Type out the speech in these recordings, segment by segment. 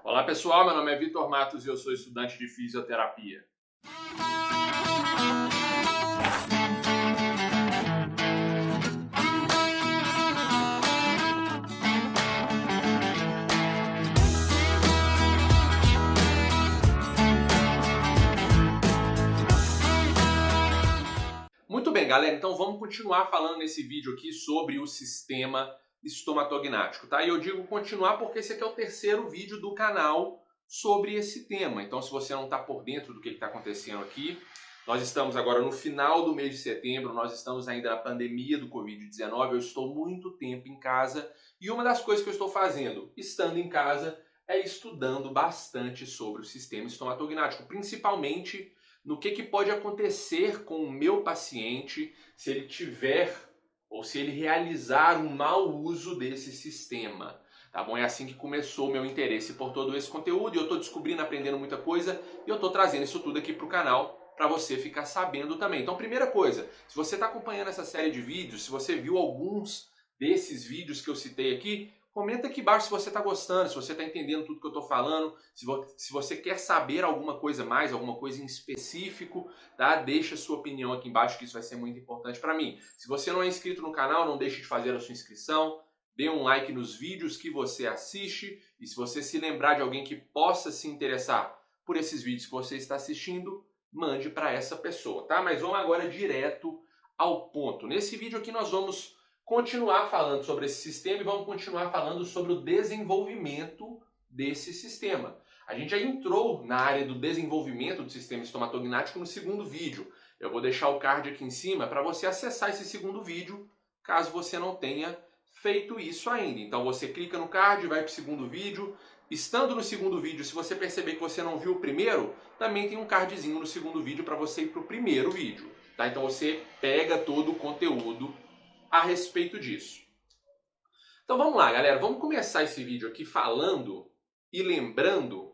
Olá pessoal, meu nome é Vitor Matos e eu sou estudante de fisioterapia. Muito bem, galera, então vamos continuar falando nesse vídeo aqui sobre o sistema estomatognático, tá? E eu digo continuar porque esse aqui é o terceiro vídeo do canal sobre esse tema. Então, se você não está por dentro do que está acontecendo aqui, nós estamos agora no final do mês de setembro, nós estamos ainda na pandemia do Covid-19, eu estou muito tempo em casa e uma das coisas que eu estou fazendo, estando em casa, é estudando bastante sobre o sistema estomatognático, principalmente no que pode acontecer com o meu paciente se ele tiver ou se ele realizar um mau uso desse sistema. Tá bom? É assim que começou o meu interesse por todo esse conteúdo e eu estou descobrindo, aprendendo muita coisa e eu estou trazendo isso tudo aqui para o canal para você ficar sabendo também. Então, primeira coisa, se você está acompanhando essa série de vídeos, se você viu alguns desses vídeos que eu citei aqui, comenta aqui embaixo se você está gostando, se você está entendendo tudo que eu estou falando, se você quer saber alguma coisa mais, alguma coisa em específico, tá? Deixa a sua opinião aqui embaixo que isso vai ser muito importante para mim. Se você não é inscrito no canal, não deixe de fazer a sua inscrição, dê um like nos vídeos que você assiste e se você se lembrar de alguém que possa se interessar por esses vídeos que você está assistindo, mande para essa pessoa, tá? Mas vamos agora direto ao ponto. Nesse vídeo aqui nós vamos continuar falando sobre esse sistema e vamos continuar falando sobre o desenvolvimento desse sistema. A gente já entrou na área do desenvolvimento do sistema estomatognático no segundo vídeo. Eu vou deixar o card aqui em cima para você acessar esse segundo vídeo, caso você não tenha feito isso ainda. Então você clica no card e vai para o segundo vídeo. Estando no segundo vídeo, se você perceber que você não viu o primeiro, também tem um cardzinho no segundo vídeo para você ir para o primeiro vídeo. Tá? Então você pega todo o conteúdo a respeito disso. Então vamos lá, galera. Vamos começar esse vídeo aqui falando e lembrando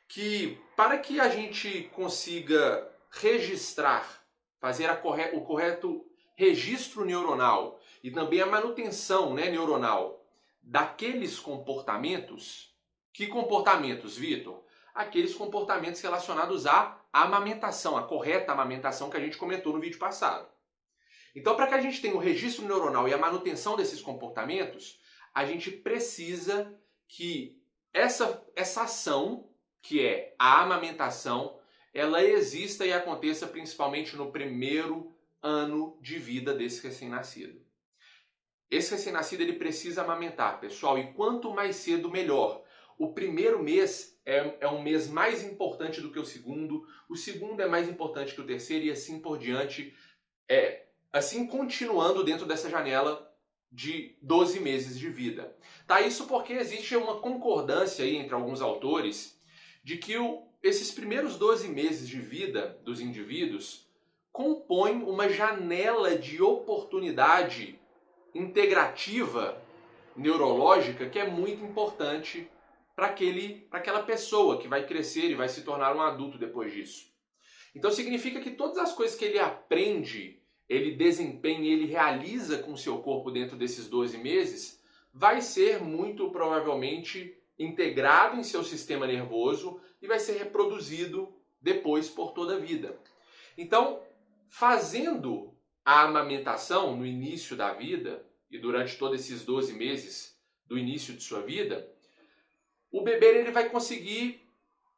que para que a gente consiga registrar, fazer o correto registro neuronal e também a manutenção, né, neuronal daqueles comportamentos. Que comportamentos, Vitor? Aqueles comportamentos relacionados à amamentação, a correta amamentação que a gente comentou no vídeo passado. Então, para que a gente tenha o registro neuronal e a manutenção desses comportamentos, a gente precisa que essa ação, que é a amamentação, ela exista e aconteça principalmente no primeiro ano de vida desse recém-nascido. Esse recém-nascido ele precisa amamentar, pessoal, e quanto mais cedo, melhor. O primeiro mês é um mês mais importante do que o segundo é mais importante que o terceiro e assim por diante. Assim continuando dentro dessa janela de 12 meses de vida. Tá? Isso porque existe uma concordância aí entre alguns autores de que esses primeiros 12 meses de vida dos indivíduos compõem uma janela de oportunidade integrativa neurológica que é muito importante para aquela pessoa que vai crescer e vai se tornar um adulto depois disso. Então significa que todas as coisas que ele aprende, ele desempenha, ele realiza com o seu corpo dentro desses 12 meses, vai ser muito provavelmente integrado em seu sistema nervoso e vai ser reproduzido depois por toda a vida. Então, fazendo a amamentação no início da vida e durante todos esses 12 meses do início de sua vida, o bebê ele vai conseguir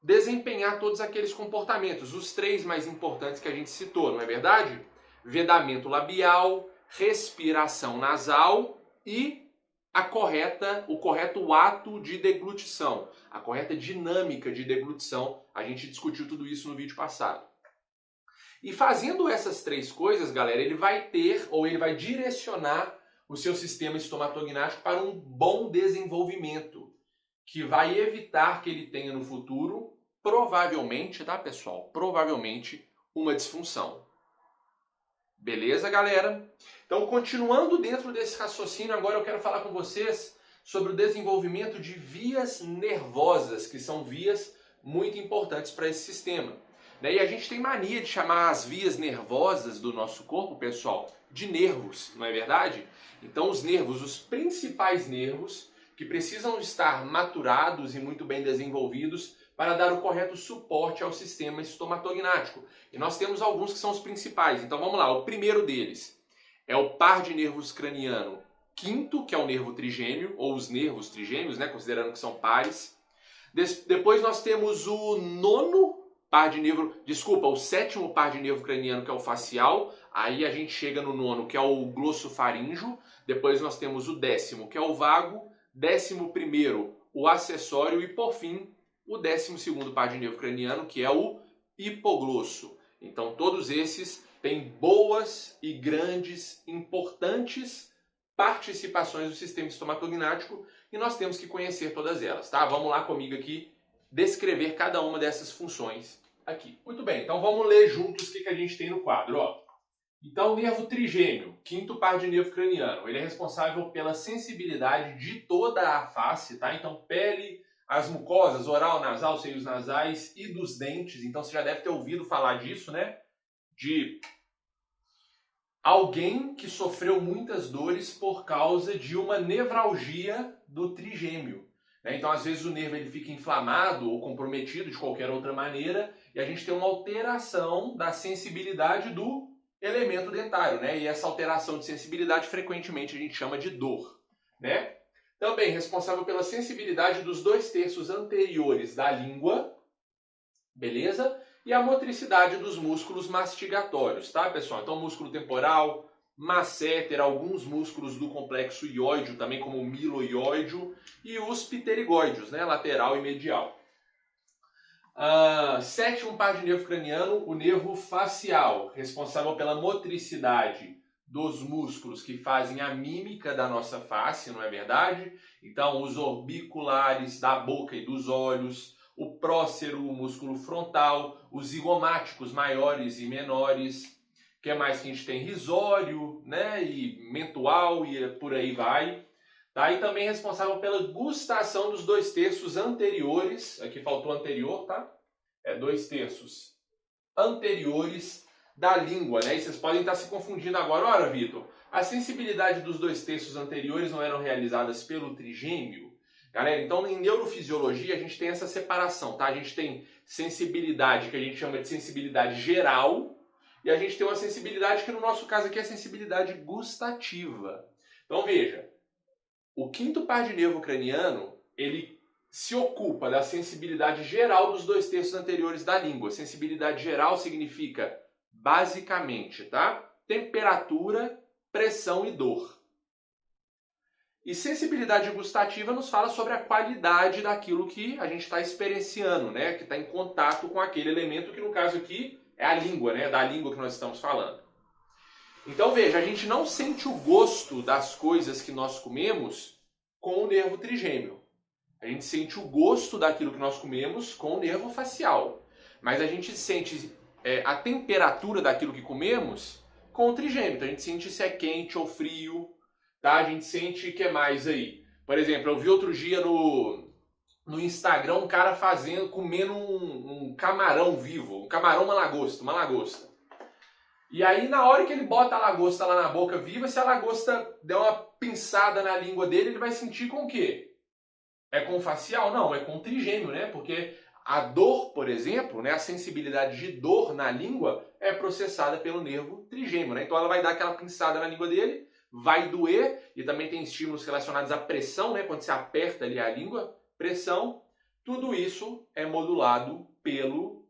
desempenhar todos aqueles comportamentos, os 3 mais importantes que a gente citou, não é verdade? Vedamento labial, respiração nasal e o correto ato de deglutição, a correta dinâmica de deglutição. A gente discutiu tudo isso no vídeo passado. E fazendo essas 3 coisas, galera, ele vai direcionar o seu sistema estomatognático para um bom desenvolvimento, que vai evitar que ele tenha no futuro, provavelmente, tá, pessoal? Provavelmente uma disfunção. Beleza, galera? Então, continuando dentro desse raciocínio, agora eu quero falar com vocês sobre o desenvolvimento de vias nervosas, que são vias muito importantes para esse sistema. E a gente tem mania de chamar as vias nervosas do nosso corpo, pessoal, de nervos, não é verdade? Então, os nervos, os principais nervos que precisam estar maturados e muito bem desenvolvidos para dar o correto suporte ao sistema estomatognático. E nós temos alguns que são os principais. Então vamos lá, o primeiro deles é o par de nervos craniano quinto, que é o nervo trigêmeo, ou os nervos trigêmeos, né, considerando que são pares. Depois nós temos o o sétimo par de nervo craniano, que é o facial. Aí a gente chega no nono, que é o glossofaríngeo. Depois nós temos o 10º, que é o vago. 11º, o acessório. E por fim, o 12º par de nervo craniano, que é o hipoglosso. Então todos esses têm boas e grandes, importantes participações do sistema estomatognático e nós temos que conhecer todas elas, tá? Vamos lá comigo aqui descrever cada uma dessas funções aqui. Muito bem, então vamos ler juntos o que a gente tem no quadro, ó. Então, o nervo trigêmeo, quinto par de nervo craniano, ele é responsável pela sensibilidade de toda a face, tá? Então, pele, as mucosas, oral, nasal, seios nasais e dos dentes. Então, você já deve ter ouvido falar disso, né? De alguém que sofreu muitas dores por causa de uma nevralgia do trigêmeo. Então, às vezes, o nervo ele fica inflamado ou comprometido de qualquer outra maneira e a gente tem uma alteração da sensibilidade do elemento dentário, né? E essa alteração de sensibilidade frequentemente a gente chama de dor, né? Também responsável pela sensibilidade dos 2/3 anteriores da língua, beleza? E a motricidade dos músculos mastigatórios, tá, pessoal? Então, músculo temporal, masséter, alguns músculos do complexo ióideo, também como o miloióideo, e os pterigóideos, né? Lateral e medial. Sétimo par de nervo craniano, o nervo facial, responsável pela motricidade dos músculos que fazem a mímica da nossa face, não é verdade? Então, os orbiculares da boca e dos olhos, o prócero, o músculo frontal, os zigomáticos maiores e menores, o que mais que a gente tem? Risório, né? E mentual e por aí vai. Tá? E também responsável pela gustação dos 2/3 anteriores, aqui faltou anterior, tá? 2/3 anteriores da língua, né? E vocês podem estar se confundindo agora. Ora, Vitor, a sensibilidade dos 2/3 anteriores não eram realizadas pelo trigêmeo? Galera, então em neurofisiologia a gente tem essa separação, tá? A gente tem sensibilidade que a gente chama de sensibilidade geral e a gente tem uma sensibilidade que no nosso caso aqui é a sensibilidade gustativa. Então veja, o quinto par de nervo craniano, ele se ocupa da sensibilidade geral dos 2/3 anteriores da língua. Sensibilidade geral significa, basicamente, tá? Temperatura, pressão e dor. E sensibilidade gustativa nos fala sobre a qualidade daquilo que a gente está experienciando, né? Que está em contato com aquele elemento que no caso aqui é a língua, né? Da língua que nós estamos falando. Então veja, a gente não sente o gosto das coisas que nós comemos com o nervo trigêmeo. A gente sente o gosto daquilo que nós comemos com o nervo facial. Mas a gente sente a temperatura daquilo que comemos com o trigêmeo. Então a gente sente se é quente ou frio, tá? A gente sente o que mais aí. Por exemplo, eu vi outro dia no Instagram um cara comendo um camarão vivo, um camarão, uma lagosta. E aí, na hora que ele bota a lagosta lá na boca viva, se a lagosta der uma pinçada na língua dele, ele vai sentir com o quê? É com o facial? Não, é com o trigêmeo, né? Porque a dor, por exemplo, né, a sensibilidade de dor na língua é processada pelo nervo trigêmeo, né? Então ela vai dar aquela pinçada na língua dele, vai doer, e também tem estímulos relacionados à pressão, né? Quando você aperta ali a língua, pressão, tudo isso é modulado pelo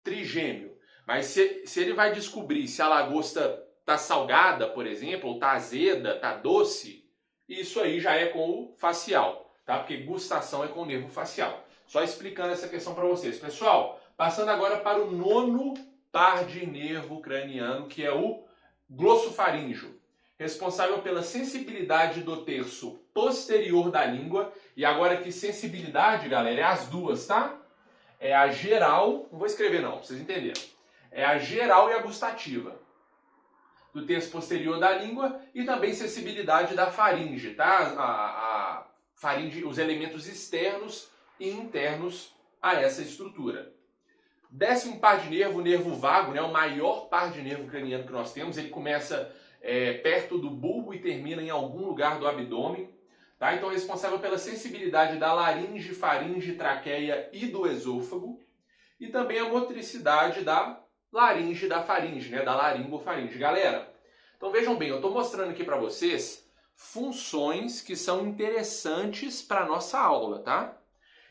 trigêmeo. Mas se ele vai descobrir se a lagosta está salgada, por exemplo, ou está azeda, está doce, isso aí já é com o facial, tá? Porque gustação é com o nervo facial. Só explicando essa questão para vocês. Pessoal, passando agora para o nono par de nervo craniano, que é o glossofaríngeo, responsável pela sensibilidade do terço posterior da língua. E agora que sensibilidade, galera, é as duas, tá? É a geral, não vou escrever não, pra vocês entenderem. É a geral e a gustativa do terço posterior da língua e também sensibilidade da faringe, tá? A faringe, os elementos externos e internos a essa estrutura. 10º par de nervo, o nervo vago, né? O maior par de nervo craniano que nós temos. Ele começa perto do bulbo e termina em algum lugar do abdômen. tá? Então responsável pela sensibilidade da laringe, faringe, traqueia e do esôfago, e também a motricidade da laringe e da faringe, né? Da laringofaringe. Galera, então vejam bem, eu estou mostrando aqui para vocês funções que são interessantes para a nossa aula, tá?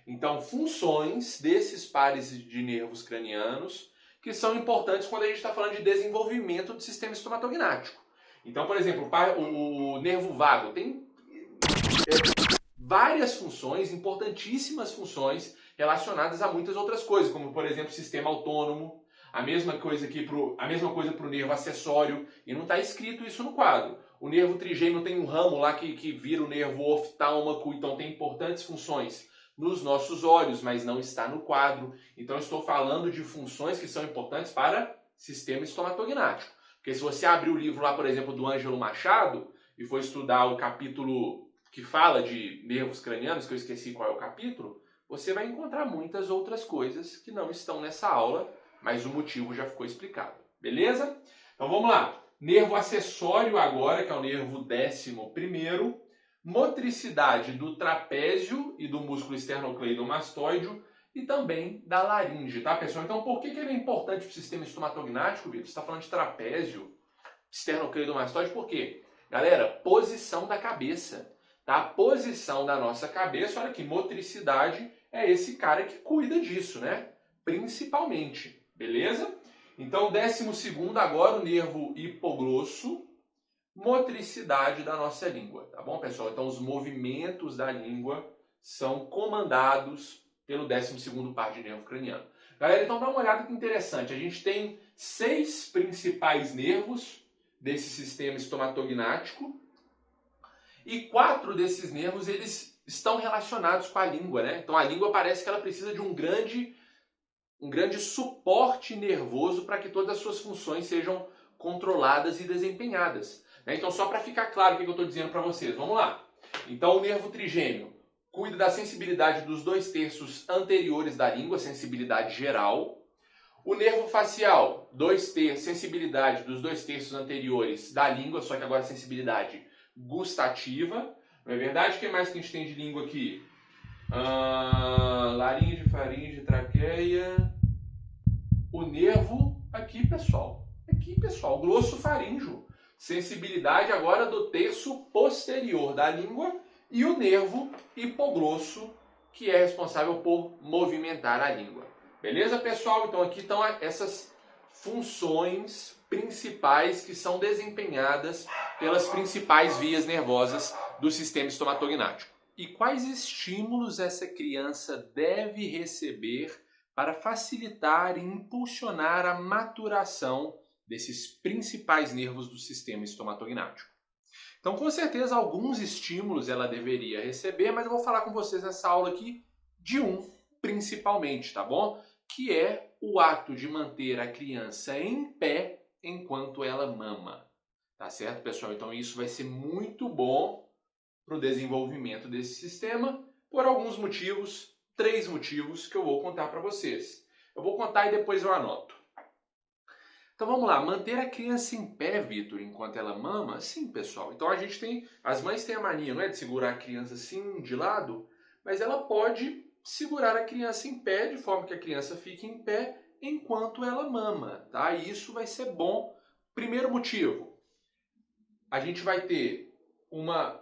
Então, funções desses pares de nervos cranianos que são importantes quando a gente está falando de desenvolvimento do sistema estomatognático. Então, por exemplo, o nervo vago tem várias funções, importantíssimas funções, relacionadas a muitas outras coisas, como, por exemplo, sistema autônomo, a mesma coisa para o nervo acessório, e não está escrito isso no quadro. O nervo trigêmeo tem um ramo lá que vira o nervo oftálmico, então tem importantes funções nos nossos olhos, mas não está no quadro. Então eu estou falando de funções que são importantes para sistema estomatognático. Porque se você abrir o livro lá, por exemplo, do Ângelo Machado, e for estudar o capítulo que fala de nervos cranianos, que eu esqueci qual é o capítulo, você vai encontrar muitas outras coisas que não estão nessa aula, mas o motivo já ficou explicado. Beleza? Então vamos lá. Nervo acessório agora, que é o nervo 11º, motricidade do trapézio e do músculo esternocleidomastoide e também da laringe, tá, pessoal? Então, por que ele é importante para o sistema estomatognático, Vitor? Você está falando de trapézio, esternocleidomastoide, por quê? Galera, posição da cabeça, tá? A posição da nossa cabeça, olha aqui, motricidade é esse cara que cuida disso, né? Principalmente, beleza? Então, 12º agora, o nervo hipoglosso, motricidade da nossa língua, tá bom, pessoal? Então, os movimentos da língua são comandados pelo 12º par de nervo craniano. Galera, então dá uma olhada que interessante. A gente tem 6 principais nervos desse sistema estomatognático e 4 desses nervos, eles estão relacionados com a língua, né? Então, a língua parece que ela precisa de um grande suporte nervoso para que todas as suas funções sejam controladas e desempenhadas. Então, só para ficar claro o que eu estou dizendo para vocês, vamos lá. Então, o nervo trigêmeo cuida da sensibilidade dos 2/3 anteriores da língua, sensibilidade geral. O nervo facial, 2/3, sensibilidade dos 2/3 anteriores da língua, só que agora sensibilidade gustativa. Não é verdade? O que mais que a gente tem de língua aqui? Laringe, faringe, traqueia. O nervo aqui, pessoal, glossofaríngeo. Sensibilidade agora do terço posterior da língua e o nervo hipoglosso, que é responsável por movimentar a língua. Beleza, pessoal? Então aqui estão essas funções principais que são desempenhadas pelas principais vias nervosas do sistema estomatognático. E quais estímulos essa criança deve receber para facilitar e impulsionar a maturação desses principais nervos do sistema estomatognático? Então, com certeza, alguns estímulos ela deveria receber, mas eu vou falar com vocês nessa aula aqui de um, principalmente, tá bom? Que é o ato de manter a criança em pé enquanto ela mama. Tá certo, pessoal? Então, isso vai ser muito bom para o desenvolvimento desse sistema, por alguns motivos, 3 motivos que eu vou contar para vocês. Eu vou contar e depois eu anoto. Então vamos lá, manter a criança em pé, Vitor, enquanto ela mama? Sim, pessoal. Então as mães têm a mania, não é, de segurar a criança assim de lado, mas ela pode segurar a criança em pé de forma que a criança fique em pé enquanto ela mama, tá? E isso vai ser bom. Primeiro motivo, a gente vai ter uma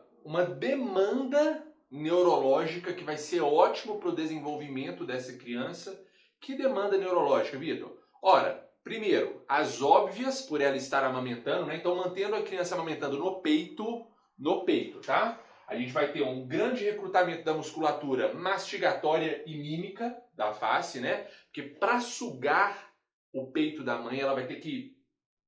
demanda neurológica que vai ser ótimo para o desenvolvimento dessa criança. Que demanda neurológica, Vitor? Ora, primeiro, as óbvias por ela estar amamentando, né? Então mantendo a criança amamentando no peito, tá? A gente vai ter um grande recrutamento da musculatura mastigatória e mímica da face, né? Porque para sugar o peito da mãe, ela vai ter que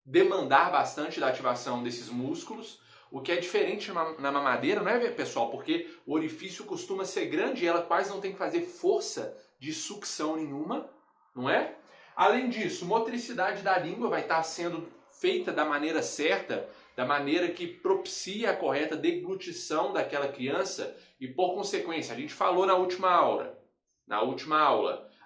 demandar bastante da ativação desses músculos, o que é diferente na mamadeira, não é, pessoal? Porque o orifício costuma ser grande e ela quase não tem que fazer força de sucção nenhuma, não é? Além disso, motricidade da língua vai estar sendo feita da maneira certa, da maneira que propicia a correta deglutição daquela criança e, por consequência, a gente falou na última aula,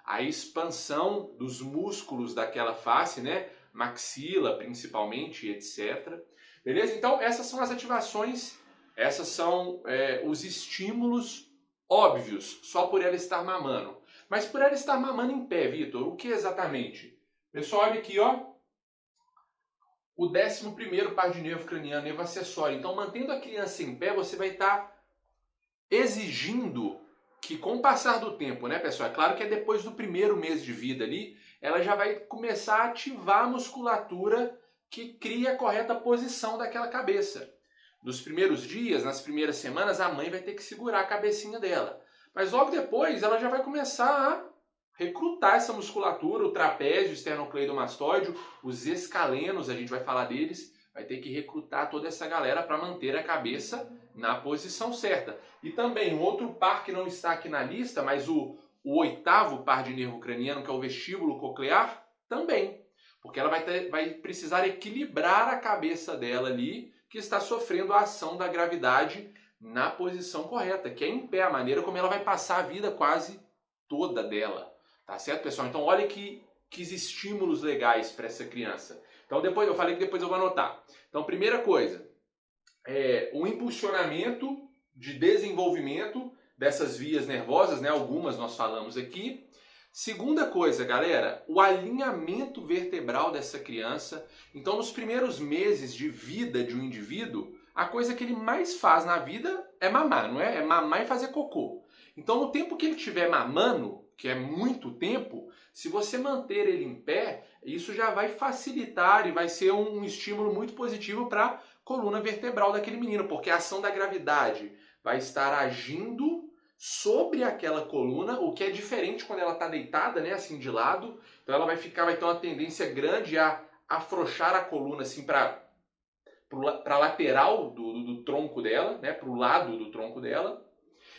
a expansão dos músculos daquela face, né? Maxila, principalmente, etc. Beleza? Então, essas são as ativações Essas são os estímulos óbvios, só por ela estar mamando. Mas por ela estar mamando em pé, Vitor, o que exatamente? Pessoal, olha aqui, ó. O 11º par de nervo craniano, nervo acessório. Então, mantendo a criança em pé, você vai estar exigindo que, com o passar do tempo, né, pessoal? É claro que é depois do primeiro mês de vida ali, ela já vai começar a ativar a musculatura que cria a correta posição daquela cabeça. Nos primeiros dias, nas primeiras semanas, a mãe vai ter que segurar a cabecinha dela. Mas logo depois, ela já vai começar a recrutar essa musculatura, o trapézio, o esternocleidomastoide, os escalenos, a gente vai falar deles, vai ter que recrutar toda essa galera para manter a cabeça na posição certa. E também, um outro par que não está aqui na lista, mas o 8º par de nervo craniano, que é o vestíbulo coclear, também. Porque ela vai precisar equilibrar a cabeça dela ali, que está sofrendo a ação da gravidade na posição correta, que é em pé, a maneira como ela vai passar a vida quase toda dela. Tá certo, pessoal? Então, olha que estímulos legais para essa criança. Então, depois eu falei que depois eu vou anotar. Então, primeira coisa, o impulsionamento de desenvolvimento dessas vias nervosas, né? Algumas nós falamos aqui. Segunda coisa, galera, o alinhamento vertebral dessa criança. Então, nos primeiros meses de vida de um indivíduo, a coisa que ele mais faz na vida é mamar, não é? É mamar e fazer cocô. Então, no tempo que ele estiver mamando, que é muito tempo, se você manter ele em pé, isso já vai facilitar e vai ser um estímulo muito positivo para a coluna vertebral daquele menino, porque a ação da gravidade vai estar agindo sobre aquela coluna, o que é diferente quando ela está deitada, né, assim de lado. Então ela vai ter uma tendência grande a afrouxar a coluna assim para a lateral do tronco dela, né, para o lado do tronco dela.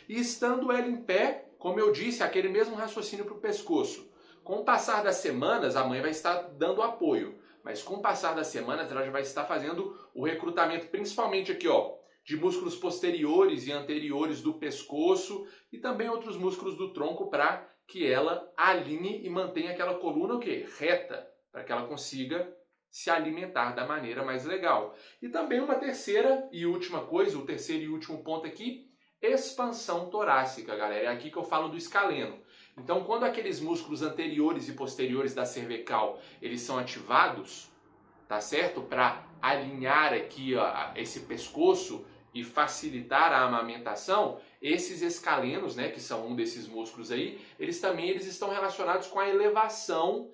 E estando ela em pé, como eu disse, aquele mesmo raciocínio para o pescoço. Com o passar das semanas, a mãe vai estar dando apoio, mas com o passar das semanas, ela já vai estar fazendo o recrutamento, principalmente aqui, ó, de músculos posteriores e anteriores do pescoço e também outros músculos do tronco para que ela alinhe e mantenha aquela coluna o quê? Reta, para que ela consiga se alimentar da maneira mais legal. E também uma terceira e última coisa, o terceiro e último ponto aqui, expansão torácica, galera. É aqui que eu falo do escaleno. Então, quando aqueles músculos anteriores e posteriores da cervical, eles são ativados, tá certo? Para alinhar aqui ó, esse pescoço e facilitar a amamentação, esses escalenos, né, que são um desses músculos aí, eles estão relacionados com a elevação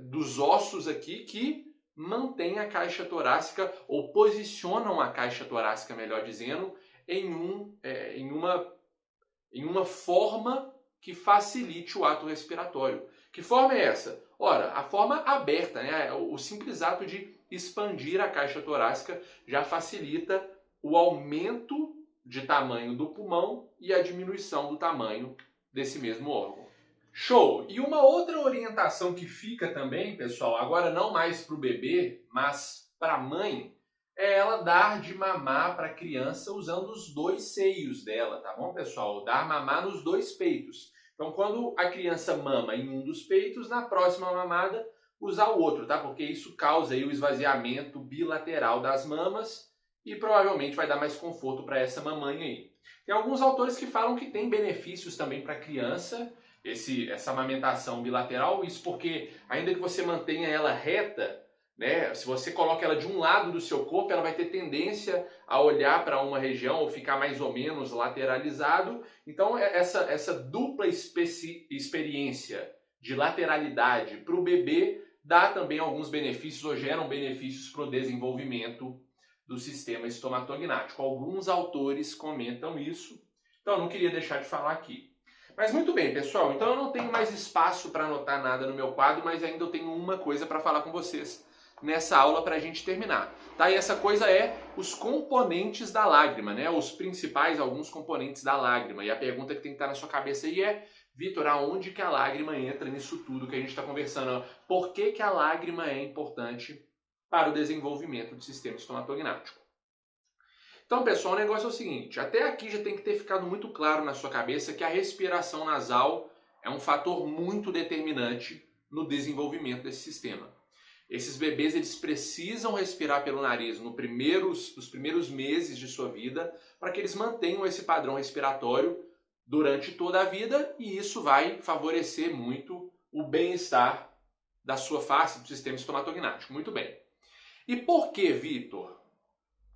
dos ossos aqui que mantém a caixa torácica, ou posicionam a caixa torácica, melhor dizendo, em uma forma que facilite o ato respiratório. Que forma é essa? Ora, a forma aberta, né? O simples ato de expandir a caixa torácica já facilita o aumento de tamanho do pulmão e a diminuição do tamanho desse mesmo órgão. Show! E uma outra orientação que fica também, pessoal, agora não mais para o bebê, mas para a mãe, é ela dar de mamar para a criança usando os dois seios dela, tá bom, pessoal? Dar mamar nos dois peitos. Então, quando a criança mama em um dos peitos, na próxima mamada, usar o outro, tá? Porque isso causa aí o esvaziamento bilateral das mamas e provavelmente vai dar mais conforto para essa mamãe aí. Tem alguns autores que falam que tem benefícios também para a criança, essa amamentação bilateral, isso porque, ainda que você mantenha ela reta, né, se você coloca ela de um lado do seu corpo, ela vai ter tendência a olhar para uma região ou ficar mais ou menos lateralizado. Então, essa dupla experiência de lateralidade para o bebê dá também alguns benefícios ou geram benefícios para o desenvolvimento do sistema estomatognático. Alguns autores comentam isso, então eu não queria deixar de falar aqui. Mas muito bem, pessoal, então eu não tenho mais espaço para anotar nada no meu quadro, mas ainda eu tenho uma coisa para falar com vocês nessa aula para a gente terminar. Tá? E essa coisa é os componentes da lágrima, né? Os principais, alguns componentes da lágrima. E a pergunta que tem que estar na sua cabeça aí é, Vitor, aonde que a lágrima entra nisso tudo que a gente está conversando? Por que que a lágrima é importante para o desenvolvimento do sistema estomatognático? Então, pessoal, o negócio é o seguinte, até aqui já tem que ter ficado muito claro na sua cabeça que a respiração nasal é um fator muito determinante no desenvolvimento desse sistema. Esses bebês eles precisam respirar pelo nariz nos primeiros meses de sua vida para que eles mantenham esse padrão respiratório durante toda a vida e isso vai favorecer muito o bem-estar da sua face, do sistema estomatognático. Muito bem. E por que, Vitor,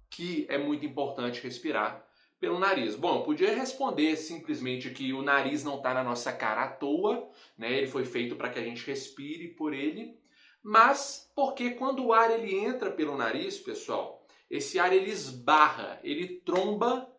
que é muito importante respirar pelo nariz? Bom, eu podia responder simplesmente que o nariz não está na nossa cara à toa, né? Ele foi feito para que a gente respire por ele, mas porque quando o ar ele entra pelo nariz, pessoal, esse ar ele esbarra, ele tromba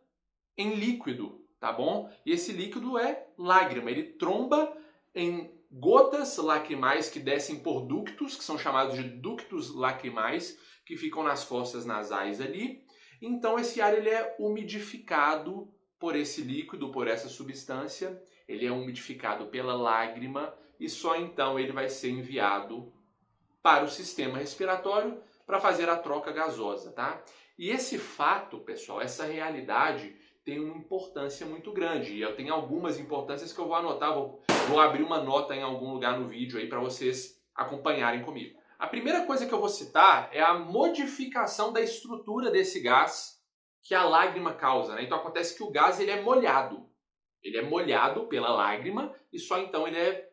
em líquido, tá bom? E esse líquido é lágrima, ele tromba em gotas lacrimais que descem por ductos, que são chamados de ductos lacrimais, que ficam nas fossas nasais ali. Então esse ar ele é umidificado por esse líquido, por essa substância, ele é umidificado pela lágrima e só então ele vai ser enviado para o sistema respiratório para fazer a troca gasosa, tá? E esse fato, pessoal, essa realidade tem uma importância muito grande. E eu tenho algumas importâncias que eu vou anotar, vou abrir uma nota em algum lugar no vídeo aí para vocês acompanharem comigo. A primeira coisa que eu vou citar é a modificação da estrutura desse gás que a lágrima causa, né? Então acontece que o gás ele é molhado. Ele é molhado pela lágrima e só então ele é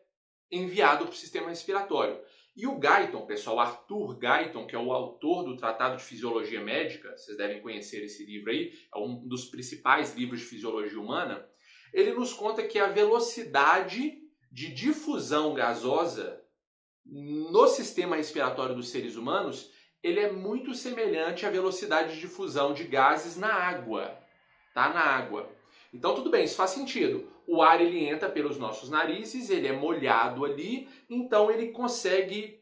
enviado para o sistema respiratório. E o Guyton, pessoal, Arthur Guyton, que é o autor do Tratado de Fisiologia Médica, vocês devem conhecer esse livro aí, é um dos principais livros de fisiologia humana, ele nos conta que a velocidade de difusão gasosa no sistema respiratório dos seres humanos, ele é muito semelhante à velocidade de difusão de gases na água, tá? Na água. Então tudo bem, isso faz sentido. O ar ele entra pelos nossos narizes, ele é molhado ali, então ele consegue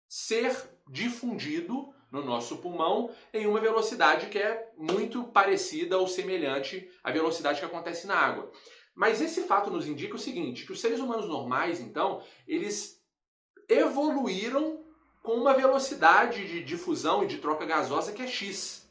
ser difundido no nosso pulmão em uma velocidade que é muito parecida ou semelhante à velocidade que acontece na água. Mas esse fato nos indica o seguinte, que os seres humanos normais, então, eles evoluíram com uma velocidade de difusão e de troca gasosa que é x.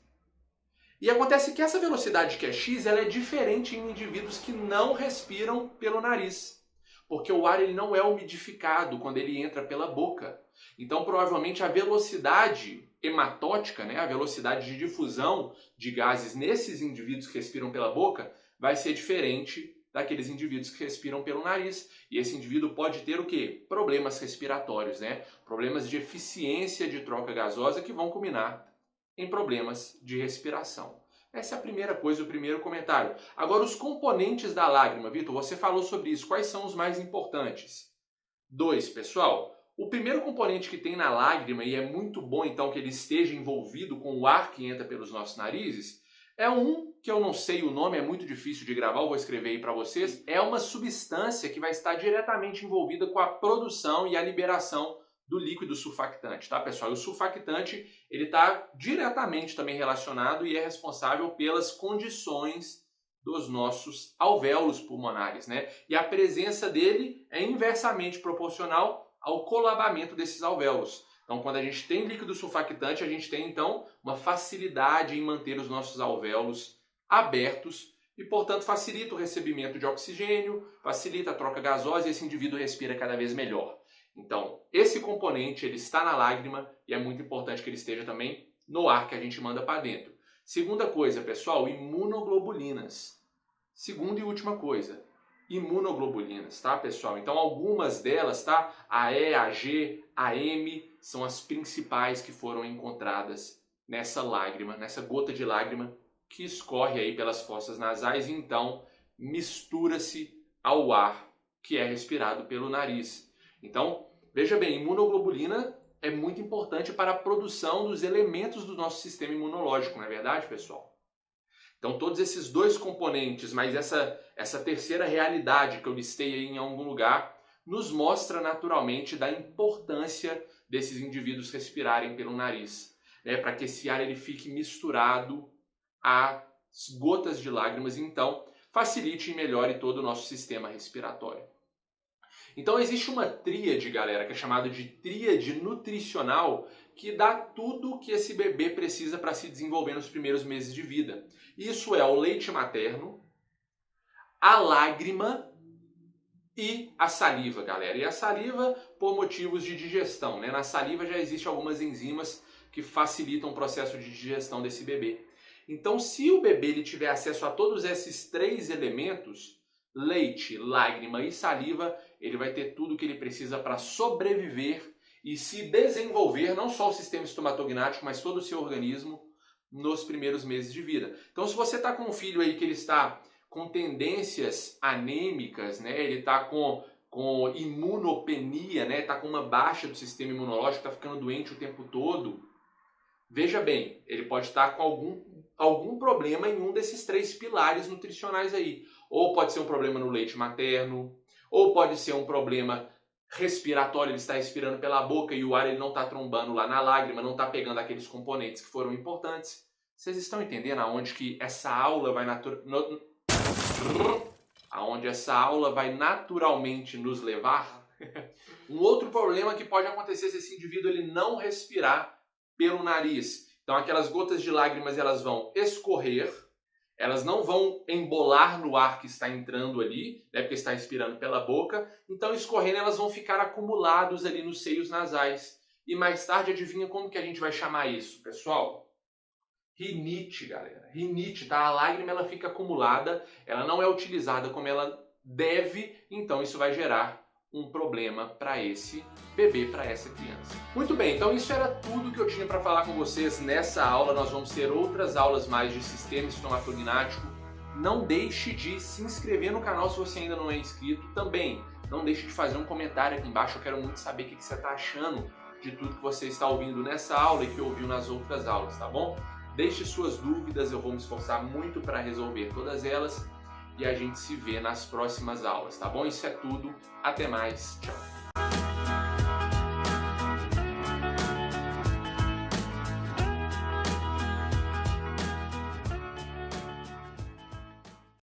E acontece que essa velocidade que é x, ela é diferente em indivíduos que não respiram pelo nariz. Porque o ar ele não é umidificado quando ele entra pela boca. Então, provavelmente, a velocidade hematótica, né, a velocidade de difusão de gases nesses indivíduos que respiram pela boca, vai ser diferente daqueles indivíduos que respiram pelo nariz. E esse indivíduo pode ter o quê? Problemas respiratórios, né? Problemas de eficiência de troca gasosa que vão culminar em problemas de respiração. Essa é a primeira coisa, o primeiro comentário. Agora, os componentes da lágrima, Vitor, você falou sobre isso. Quais são os mais importantes? 2, pessoal. O primeiro componente que tem na lágrima, e é muito bom então que ele esteja envolvido com o ar que entra pelos nossos narizes, é um que eu não sei o nome, é muito difícil de gravar, eu vou escrever aí para vocês. É uma substância que vai estar diretamente envolvida com a produção e a liberação do líquido surfactante, tá, pessoal? E o surfactante, ele está diretamente também relacionado e é responsável pelas condições dos nossos alvéolos pulmonares, né? E a presença dele é inversamente proporcional ao colabamento desses alvéolos. Então, quando a gente tem líquido surfactante, a gente tem, então, uma facilidade em manter os nossos alvéolos abertos e, portanto, facilita o recebimento de oxigênio, facilita a troca gasosa e esse indivíduo respira cada vez melhor. Então, esse componente ele está na lágrima e é muito importante que ele esteja também no ar que a gente manda para dentro. Segunda coisa, pessoal, imunoglobulinas. Segunda e última coisa, imunoglobulinas, tá, pessoal? Então, algumas delas, tá? A E, a G, a M são as principais que foram encontradas nessa lágrima, nessa gota de lágrima que escorre aí pelas fossas nasais e então mistura-se ao ar que é respirado pelo nariz. Então, veja bem, imunoglobulina é muito importante para a produção dos elementos do nosso sistema imunológico, não é verdade, pessoal? Então, todos esses dois componentes, mas essa terceira realidade que eu listei aí em algum lugar, nos mostra naturalmente da importância desses indivíduos respirarem pelo nariz, né, para que esse ar ele fique misturado às gotas de lágrimas e então facilite e melhore todo o nosso sistema respiratório. Então existe uma tríade, galera, que é chamada de tríade nutricional, que dá tudo que esse bebê precisa para se desenvolver nos primeiros meses de vida. Isso é o leite materno, a lágrima E a saliva, galera. E a saliva por motivos de digestão, né? Na saliva já existem algumas enzimas que facilitam o processo de digestão desse bebê. Então, se o bebê ele tiver acesso a todos esses 3 elementos, leite, lágrima e saliva, ele vai ter tudo o que ele precisa para sobreviver e se desenvolver, não só o sistema estomatognático, mas todo o seu organismo nos primeiros meses de vida. Então, se você está com um filho aí que ele está com tendências anêmicas, né? Ele está com imunopenia, né? Está com uma baixa do sistema imunológico, está ficando doente o tempo todo. Veja bem, ele pode estar com algum problema em um desses 3 pilares nutricionais aí. Ou pode ser um problema no leite materno, ou pode ser um problema respiratório, ele está respirando pela boca e o ar ele não está trombando lá na lágrima, não está pegando aqueles componentes que foram importantes. Vocês estão entendendo aonde que essa aula vai naturalmente nos levar? Um outro problema que pode acontecer se esse indivíduo ele não respirar pelo nariz. Então aquelas gotas de lágrimas elas vão escorrer, elas não vão embolar no ar que está entrando ali, né, porque está respirando pela boca. Então escorrendo elas vão ficar acumulados ali nos seios nasais. E mais tarde, adivinha como que a gente vai chamar isso, pessoal? Rinite, galera. Rinite, tá? A lágrima ela fica acumulada, ela não é utilizada como ela deve, então isso vai gerar um problema para esse bebê, para essa criança. Muito bem, então isso era tudo que eu tinha para falar com vocês nessa aula. Nós vamos ter outras aulas mais de sistema estomatognático. Não deixe de se inscrever no canal se você ainda não é inscrito. Também não deixe de fazer um comentário aqui embaixo. Eu quero muito saber o que você está achando de tudo que você está ouvindo nessa aula e que ouviu nas outras aulas, tá bom? Deixe suas dúvidas, eu vou me esforçar muito para resolver todas elas. E a gente se vê nas próximas aulas, tá bom? Isso é tudo. Até mais. Tchau.